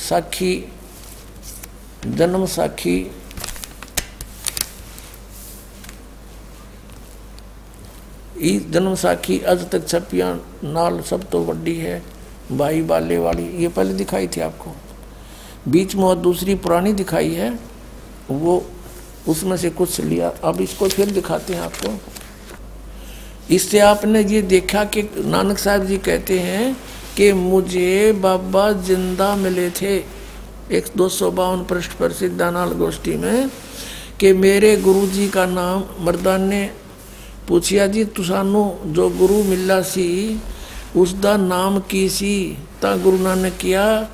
साखी जन्म साखी जन्म साखी अज तक छपिया नाल सब तो बड़ी है भाई बाले वाली, ये पहले दिखाई थी आपको। बीच में और दूसरी पुरानी दिखाई है, वो उसमें से कुछ लिया। अब इसको फिर दिखाते हैं आपको। इससे आपने ये देखा कि नानक साहब जी कहते हैं कि मुझे बाबा जिंदा मिले थे 252 पृष्ठ पर सिद्धानाल गोष्ठी में, कि मेरे गुरु जी का नाम मर्दान ने पूछिया जी तुसानू जो गुरु मिला सी उसका नाम की सी, ता गुरु नानक किया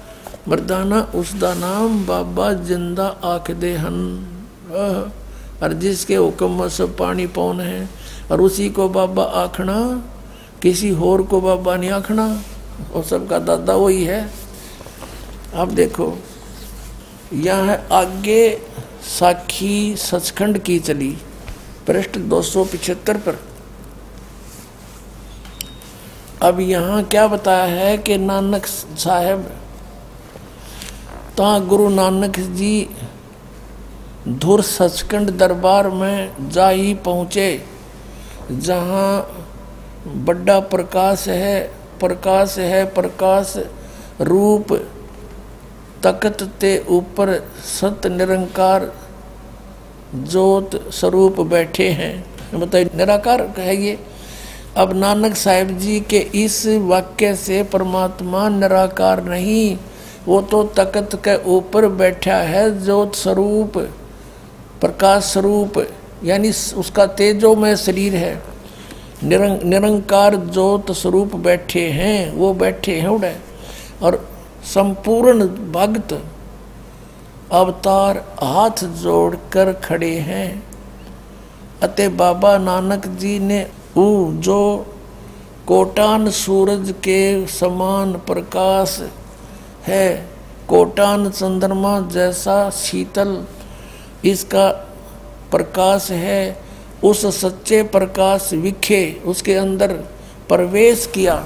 मर्दाना उसका नाम बाबा जिंदा आख दे हन, और जिसके हुक्म में सब पानी पौन है, और उसी को बाबा आखना, किसी होर को बाबा नहीं आखना, और सबका दादा वही है। अब देखो यहाँ है आगे साखी सचखंड की चली पृष्ठ 275 पर। अब यहाँ क्या बताया है कि नानक साहब ता गुरु नानक जी धुर सचखंड दरबार में जा ही पहुँचे, जहाँ बड़ा प्रकाश है, प्रकाश है, प्रकाश रूप तख्त ते ऊपर सत निरंकार ज्योत स्वरूप बैठे हैं। बताइए निराकार है ये। अब नानक साहिब जी के इस वाक्य से परमात्मा निराकार नहीं, वो तो तख्त के ऊपर बैठा है, ज्योत स्वरूप प्रकाश स्वरूप, यानी उसका तेजोमय शरीर है। निरंकार ज्योत स्वरूप बैठे हैं, वो बैठे हैं उड़े। और संपूर्ण भक्त अवतार हाथ जोड़कर खड़े हैं। अते बाबा नानक जी ने जो कोटान सूरज के समान प्रकाश है, कोटान चंद्रमा जैसा शीतल इसका प्रकाश है, उस सच्चे प्रकाश विखे उसके अंदर प्रवेश किया।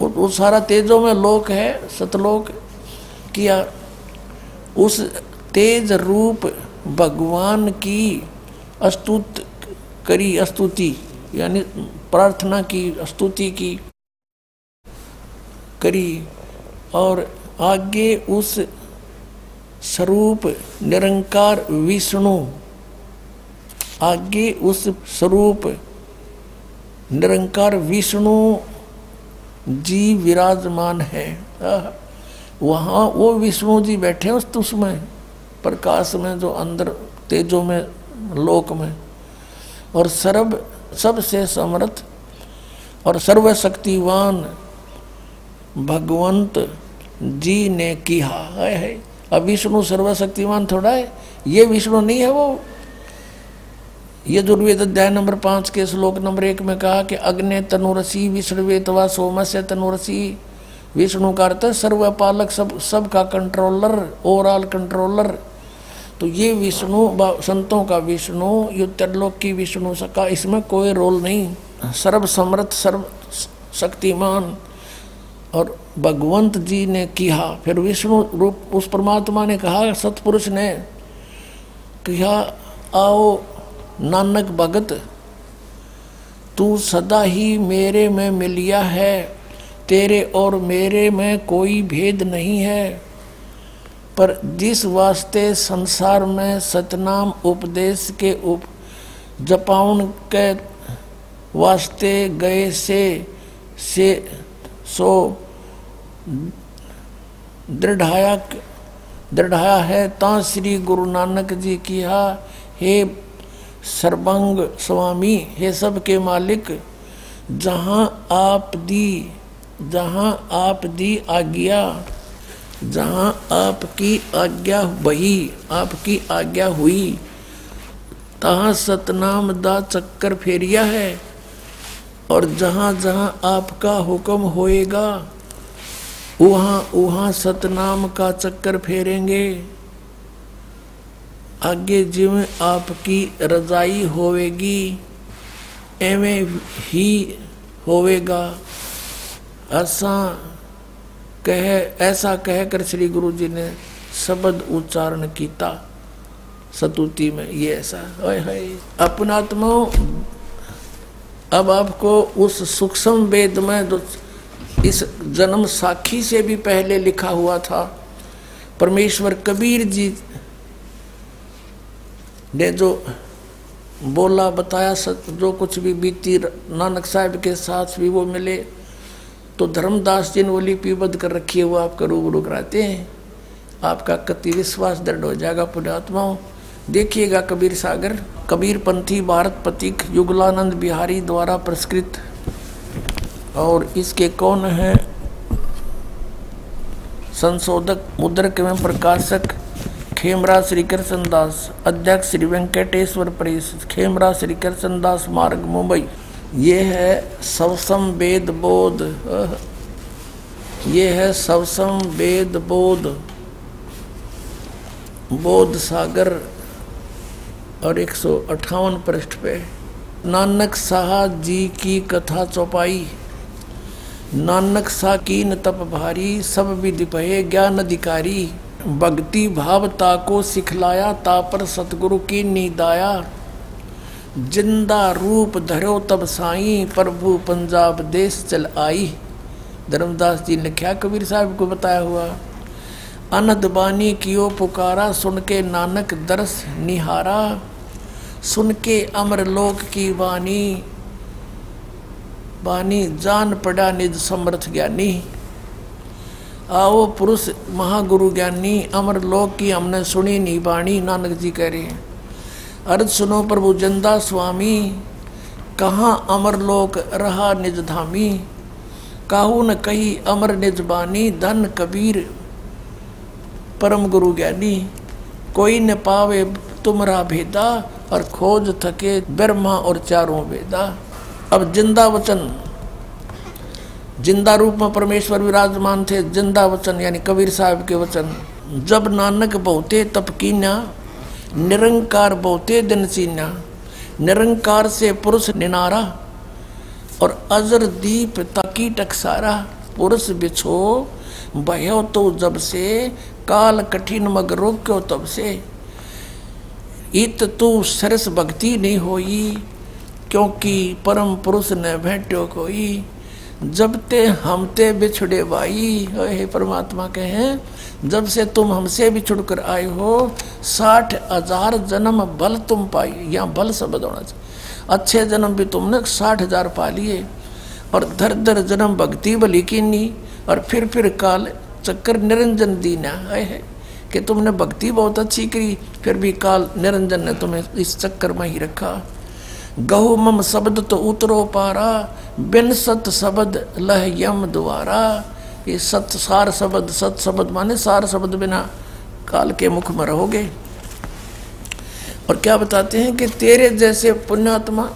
वो सारा तेजों में लोक है, सतलोक किया। उस तेज रूप भगवान की स्तुति यानी प्रार्थना की, स्तुति की करी। और आगे उस स्वरूप निरंकार विष्णु, आगे उस स्वरूप निरंकार विष्णु जी विराजमान है। वहाँ वो विष्णु जी बैठे उसमें प्रकाश में, जो अंदर तेजों में लोक में। और सबसे समर्थ और सर्वशक्तिवान भगवंत जी ने किया है। अब विष्णु सर्वशक्तिमान थोड़ा है, ये विष्णु नहीं है। वो यजुर्वेद अध्याय नंबर 5 के श्लोक नंबर 1 में कहा कि अग्ने तनुरसी विष्णुवे तवा सोमस्य तनुरसी। विष्णु का अर्थ सर्वपालक, सबका कंट्रोलर, ओवरऑल कंट्रोलर। तो ये विष्णु संतों का विष्णु, ये त्रिलोक की विष्णु का इसमें कोई रोल नहीं। सर्व समर्थ, सर्व शक्तिमान और भगवंत जी ने किया। फिर विष्णु रूप उस परमात्मा ने कहा, सतपुरुष ने कहा, आओ नानक भगत, तू सदा ही मेरे में मिलिया है, तेरे और मेरे में कोई भेद नहीं है। पर जिस वास्ते संसार में सतनाम उपदेश के जपाउन के वास्ते गए से सो दृढ़ाया है, ता श्री गुरु नानक जी किया, हे सर्वंग स्वामी, हे सबके मालिक, जहाँ आप दी आज्ञा, जहाँ आपकी आज्ञा बही, आपकी आज्ञा हुई, तहाँ सतनाम दा चक्कर फेरिया है। और जहाँ जहाँ आपका हुक्म होएगा वहाँ सतनाम का चक्कर फेरेंगे। आगे जिवें आपकी रजाई होवेगी एवें ही होवेगा। असां ऐसा कहकर श्री गुरु जी ने शब्द उच्चारण कीता सतुति में। ये ऐसा है अपनात्मा। अब आपको उस सूक्ष्म वेद में जो इस जन्म साखी से भी पहले लिखा हुआ था, परमेश्वर कबीर जी ने जो बोला बताया, जो कुछ भी बीती नानक साहब के साथ भी वो मिले, तो धर्मदास जी ने वो लिपिबद्ध कर रखी है, वो आपका रूबरू कराते हैं। आपका कति विश्वास दृढ़ हो जाएगा पुण्यात्माओं। देखिएगा कबीर सागर, कबीर पंथी भारत पथिक युगलानंद बिहारी द्वारा पुरस्कृत, और इसके कौन है संशोधक मुद्रक एवं प्रकाशक खेमरा श्री कृष्ण दास, अध्यक्ष श्री वेंकटेश्वर प्रेस, खेमरा श्री कृष्ण दास मार्ग मुंबई। ये है सवसम वेद बोध, ये है सवसम वेद बोध, बोध सागर, और 158 पृष्ठ पे नानक साहा जी की कथा चौपाई। नानक सा कीन तप भारी, सब विधि पहे ज्ञान अधिकारी, भक्ति भाव ताको सिखलाया, तापर सतगुरु की नीदाया, जिंदा रूप धरो तब साई, प्रभु पंजाब देश चल आई। धर्मदास जी ने क्या कबीर साहब को बताया हुआ। अनहद बानी कियो पुकारा, सुन के नानक दरस निहारा, सुन के अमर लोक की वाणी, वाणी जान पड़ा निज समर्थ ज्ञानी। आओ पुरुष महागुरु ज्ञानी, अमर लोक की हमने सुनी नी वाणी। नानक जी कह रहे हैं, अर्ज सुनो प्रभु जंदा स्वामी, कहाँ अमर लोक रहा निज धामी, काहू न कही अमर निज बानी, धन कबीर परम गुरु ज्ञानी। कोई न पावे तुमरा भेदा, और खोज थके ब्रह्मा और चारों वेदा। अब जिंदा वचन, जिंदा रूप में परमेश्वर विराजमान थे। जिंदा वचन यानी कबीर साहब के वचन। जब नानक बहुते तप कीन्या, निरंकार बहुते दिन चीन्या, निरंकार से पुरुष निनारा, और अजर दीप ताकी टकसारा। पुरुष बिछो भयो तो जब से, काल कठिन मग रोक्यो तब से। इत तू सरस भक्ति नहीं होई, क्योंकि परम पुरुष ने भेंट्यो कोई। जब ते हमते बिछड़े बाई, हे परमात्मा कहे जब से तुम हमसे बिछुड़ कर आए हो, 60,000 जन्म बल तुम पाई। यहाँ बल शब्द होना चाहिए। अच्छे जन्म भी तुमने 60,000 पा लिए, और धर धर जन्म भक्ति बली कीनी, और फिर काल चक्कर निरंजन दीना है कि तुमने भक्ति बहुत अच्छी करी, फिर भी काल निरंजन ने तुम्हें इस चक्कर में ही रखा। गहु मम शब्द तो उतरो पारा, बिन सत शब्द लह यम द्वारा। ये सत सार शब्द, सत शब्द माने सार शब्द बिना काल के मुख में रहोगे। और क्या बताते हैं कि तेरे जैसे पुण्यात्मा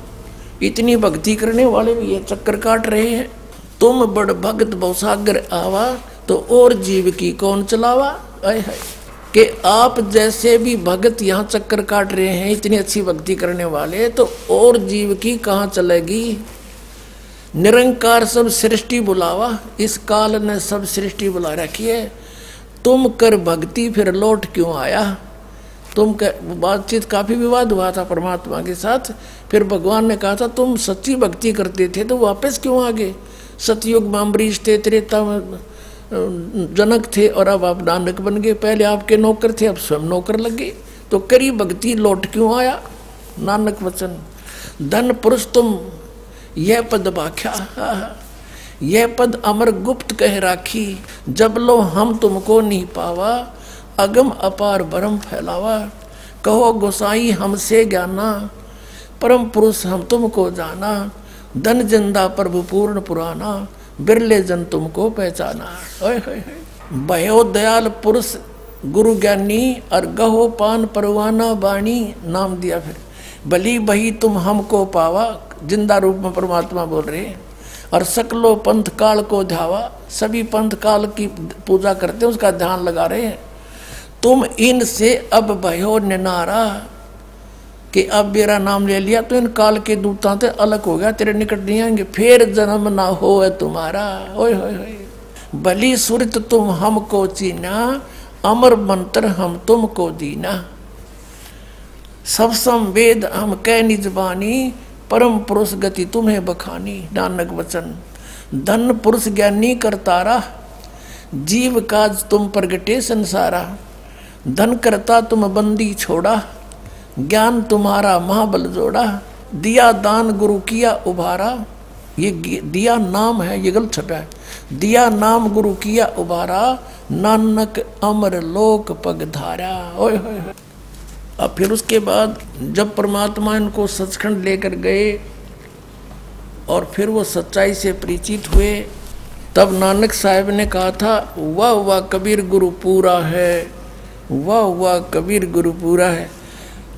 इतनी भक्ति करने वाले भी ये चक्कर काट रहे हैं। तुम बड़ भगत बहुसागर आवा, तो और जीव की कौन चलावा। आए हाय कि आप जैसे भी भगत यहाँ चक्कर काट रहे हैं, इतनी अच्छी भक्ति करने वाले, तो और जीव की कहाँ चलेगी। निरंकार सब सृष्टि बुलावा, इस काल ने सब सृष्टि बुला रखी है। तुम कर भक्ति फिर लौट क्यों आया। तुम बातचीत काफी विवाद हुआ था परमात्मा के साथ। फिर भगवान ने कहा था तुम सच्ची भक्ति करते थे तो वापस क्यों आ गए। सतयुग में अम्बरीश थे, त्रेता में जनक थे, और अब आप नानक बन गए। पहले आपके नौकर थे, अब स्वयं नौकर लग गए, तो करी भक्ति लौट क्यों आया। नानक वचन धन पुरुष तुम यह पद भाख्या, यह पद अमर गुप्त कह राखी। जब लो हम तुमको नहीं पावा, अगम अपार भरम फैलावा। कहो गोसाई हमसे ज्ञाना, परम पुरुष हम तुमको जाना। धन जिंदा प्रभु पूर्ण पुराना, बिरले जन तुमको पहचाना। भयो दयाल पुरुष गुरु ज्ञानी, और गहो पान परवाना बाणी। नाम दिया फिर बली बही तुम हमको पावा। जिंदा रूप में परमात्मा बोल रहे हैं। और सकलो पंथ काल को ध्यावा, सभी पंथ काल की पूजा करते हैं, उसका ध्यान लगा रहे हैं। तुम इनसे अब भयो निनारा, कि अब मेरा नाम ले लिया तो इन काल के दूतां से अलग हो गया, तेरे निकट नहीं आएंगे, फिर जन्म ना हो है तुम्हारा। ओए होए होए, भली सुरत तुम हमको चीना, अमर मंत्र हम तुमको दीना। सब संवेद हम कह निज बानी, परम पुरुष गति तुम्हें बखानी। नानक वचन धन पुरुष ज्ञानी करतारा, जीव काज तुम प्रगटे संसारा। धन करता तुम बंदी छोड़ा, ज्ञान तुम्हारा महाबल जोड़ा। दिया दान गुरु किया उभारा, ये दिया नाम है, ये गलत छपा है। दिया नाम गुरु किया उभारा, नानक अमर लोक पग धारा। ओए होए। अब फिर उसके बाद जब परमात्मा इनको सचखंड लेकर गए और फिर वो सच्चाई से परिचित हुए, तब नानक साहब ने कहा था, वाह वाह कबीर गुरु पूरा है, वाह वाह कबीर गुरु पूरा है।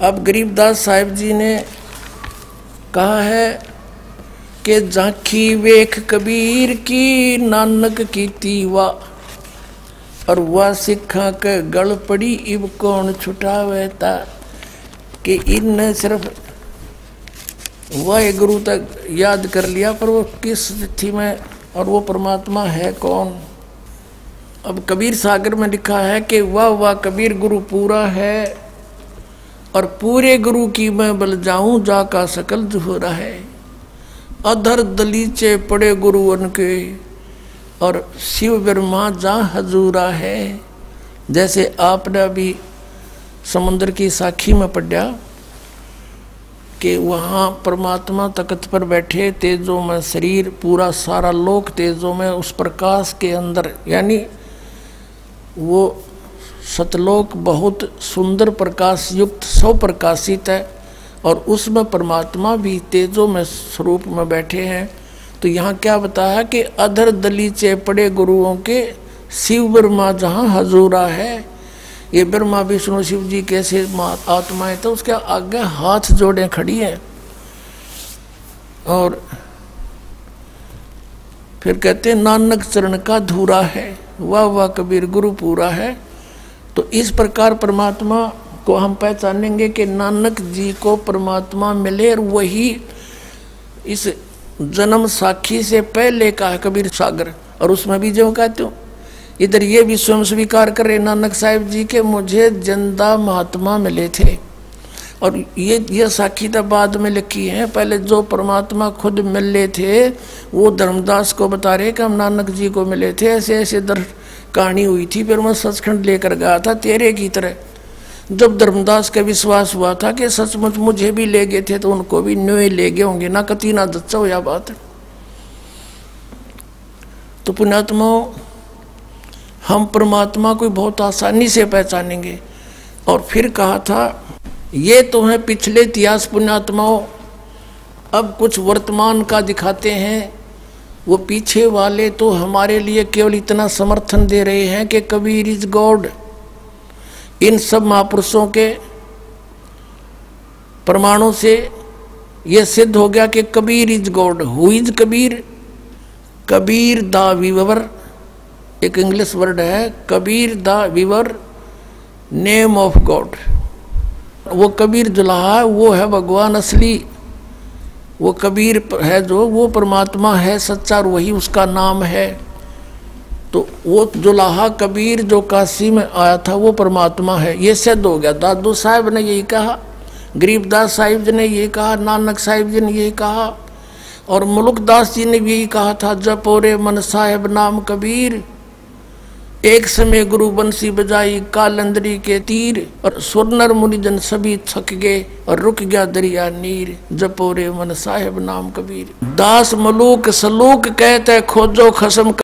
अब गरीबदास साहिब जी ने कहा है कि झांकी वेख कबीर की, नानक की तीवा, और वह सिखा के गल पड़ी, इब कौन छुटावे ता। कि इन सिर्फ वह गुरु तक याद कर लिया, पर वो किस स्थिति में, और वो परमात्मा है कौन। अब कबीर सागर में लिखा है कि वाह वाह कबीर गुरु पूरा है, और पूरे गुरु की मैं बल जाऊं, जाका सकल जुहरा है। अधर दलीचे पड़े गुरु उनके, और शिव ब्रह्मा जा हजूरा है। जैसे आपने अभी समुद्र की साखी में पढ़ा कि वहाँ परमात्मा तख्त पर बैठे, तेजों में शरीर, पूरा सारा लोक तेजों में, उस प्रकाश के अंदर, यानी वो सतलोक बहुत सुंदर प्रकाश युक्त स्वप्रकाशित है, और उसमें परमात्मा भी तेजों में स्वरूप में बैठे हैं। तो यहाँ क्या बताया कि अधर दलीचे पड़े गुरुओं के, शिव ब्रह्मा जहाँ हजूरा है। ये ब्रह्मा विष्णु शिव जी कैसे आत्माएं, तो उसके आगे हाथ जोड़े खड़ी हैं। और फिर कहते हैं नानक चरण का धूरा है, वाह वाह कबीर गुरु पूरा है। तो इस प्रकार परमात्मा को हम पहचानेंगे कि नानक जी को परमात्मा मिले, और वही इस जन्म साखी से पहले का है कबीर सागर। और उसमें भी जो कहते हो, इधर ये भी स्वयं स्वीकार कर रहे नानक साहिब जी के मुझे जिंदा महात्मा मिले थे। और ये साखी तो बाद में लिखी है, पहले जो परमात्मा खुद मिले थे वो धर्मदास को बता रहे कि हम नानक जी को मिले थे, ऐसे ऐसे कहानी हुई थी। फिर मैं सचखंड लेकर गया था तेरे की तरह। जब धर्मदास का विश्वास हुआ था कि सचमुच मुझे भी ले गए थे, तो उनको भी न्योय ले गए होंगे ना, कती ना दच्चा हो या बात। तो पुण्यात्माओं, हम परमात्मा को बहुत आसानी से पहचानेंगे। और फिर कहा था, ये तो है पिछले इतिहास पुण्यात्माओं, अब कुछ वर्तमान का दिखाते हैं। वो पीछे वाले तो हमारे लिए केवल इतना समर्थन दे रहे हैं कि कबीर इज गॉड। इन सब महापुरुषों के प्रमाणों से यह सिद्ध हो गया कि Kabir is God. Who is Kabir? Kabir the weaver, एक इंग्लिश वर्ड है, Kabir the weaver, name of God. वो कबीर जुलाहा, वो है भगवान असली। वो कबीर है जो, वो परमात्मा है सच्चा, और वही उसका नाम है। तो वो जुलाहा कबीर जो काशी में आया था वो परमात्मा है, ये सिद्ध हो गया। दादू साहब ने यही कहा, गरीबदास साहिब जी ने यही कहा, नानक साहिब जी ने यही कहा, और मुलुकदास जी ने भी यही कहा था, जपोरे मन साहेब नाम कबीर। एक समय गुरु बंसी बजाई कालंदरी के तीर, और सुरनर मुनिजन सभी थक गए और रुक गया दरिया नीर। जपोरे मन साहेब नाम कबीर। दास मलूक सलूक कहते खोजो खसम